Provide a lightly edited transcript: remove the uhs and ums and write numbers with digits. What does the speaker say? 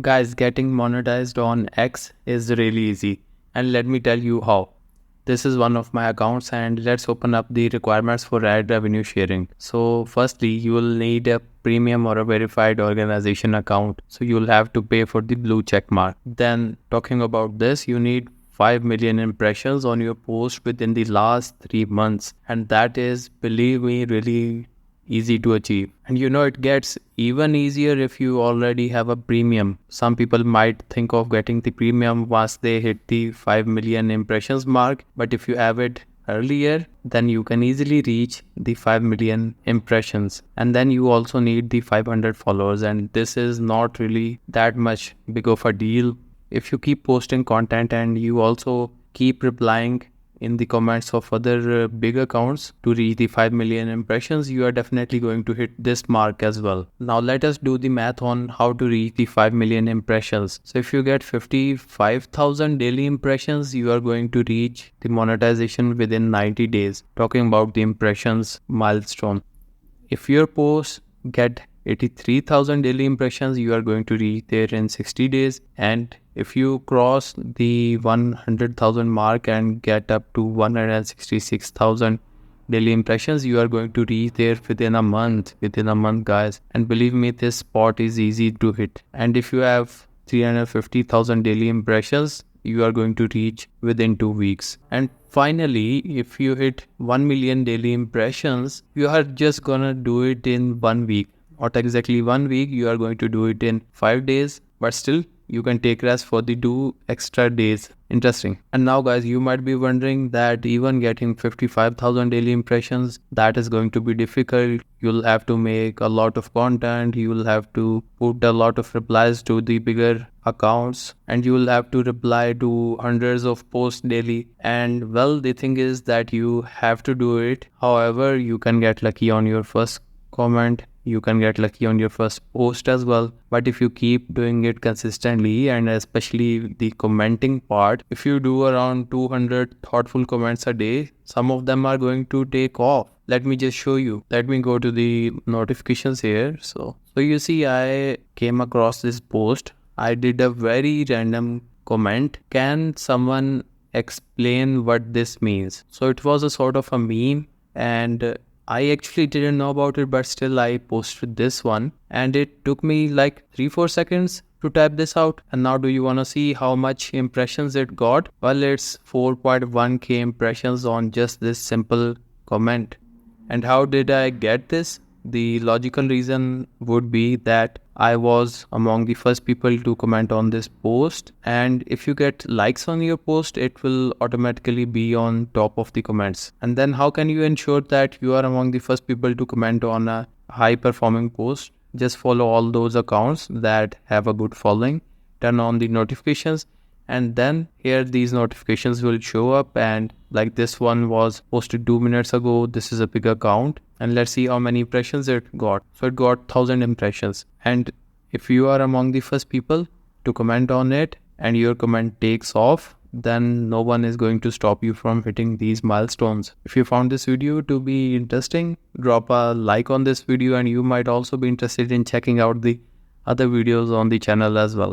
Guys, getting monetized on X is really easy, and let me tell you how. This is one of my accounts, and let's open up the requirements for ad revenue sharing. So firstly, you will need a premium or a verified organization account. So you'll have to pay for the blue check mark. Then talking about this, you need 5 million impressions on your post within the last 3 months, and that is, believe me, really easy to achieve. And it gets even easier if you already have a premium. Some people might think of getting the premium once they hit the 5 million impressions mark, but if you have it earlier, then you can easily reach the 5 million impressions. And then you also need the 500 followers, and this is not really that much big of a deal. If you keep posting content and you also keep replying in the comments of other big accounts to reach the 5 million impressions, you are definitely going to hit this mark as well. Now let us do the math on how to reach the 5 million impressions. So if you get 55,000 daily impressions, you are going to reach the monetization within 90 days. Talking about the impressions milestone. If your posts get 83,000 daily impressions, you are going to reach there in 60 days. And if you cross the 100,000 mark and get up to 166,000 daily impressions, you are going to reach there within a month. Guys. And believe me, this spot is easy to hit. And if you have 350,000 daily impressions, you are going to reach within 2 weeks. And finally, if you hit 1 million daily impressions, you are just gonna do it in 1 week. Not exactly 1 week, you are going to do it in 5 days, but still you can take rest for the 2 extra days. Interesting. And now guys, you might be wondering that even getting 55,000 daily impressions, that is going to be difficult. You'll have to make a lot of content, you will have to put a lot of replies to the bigger accounts, and you will have to reply to hundreds of posts daily. And well, the thing is that you have to do it. However, you can get lucky on your first comment, you can get lucky on your first post as well. But if you keep doing it consistently, and especially the commenting part, if you do around 200 thoughtful comments a day, some of them are going to take off. Let me just show you. Let me go to the notifications here. So you see, I came across this post. I did a very random comment. Can someone explain what this means? So it was a sort of a meme, and I actually didn't know about it, but still I posted this one, and it took me like 3-4 seconds to type this out. And now do you want to see how much impressions it got? Well, it's 4.1k impressions on just this simple comment. And how did I get this? The logical reason would be that I was among the first people to comment on this post, and if you get likes on your post, it will automatically be on top of the comments. And then how can you ensure that you are among the first people to comment on a high performing post? Just follow all those accounts that have a good following, turn on the notifications, and then here these notifications will show up. And like this one was posted 2 minutes ago, this is a big account, and let's see how many impressions it got. So it got 1000 impressions. And if you are among the first people to comment on it and your comment takes off, then no one is going to stop you from hitting these milestones. If you found this video to be interesting, drop a like on this video, and you might also be interested in checking out the other videos on the channel as well.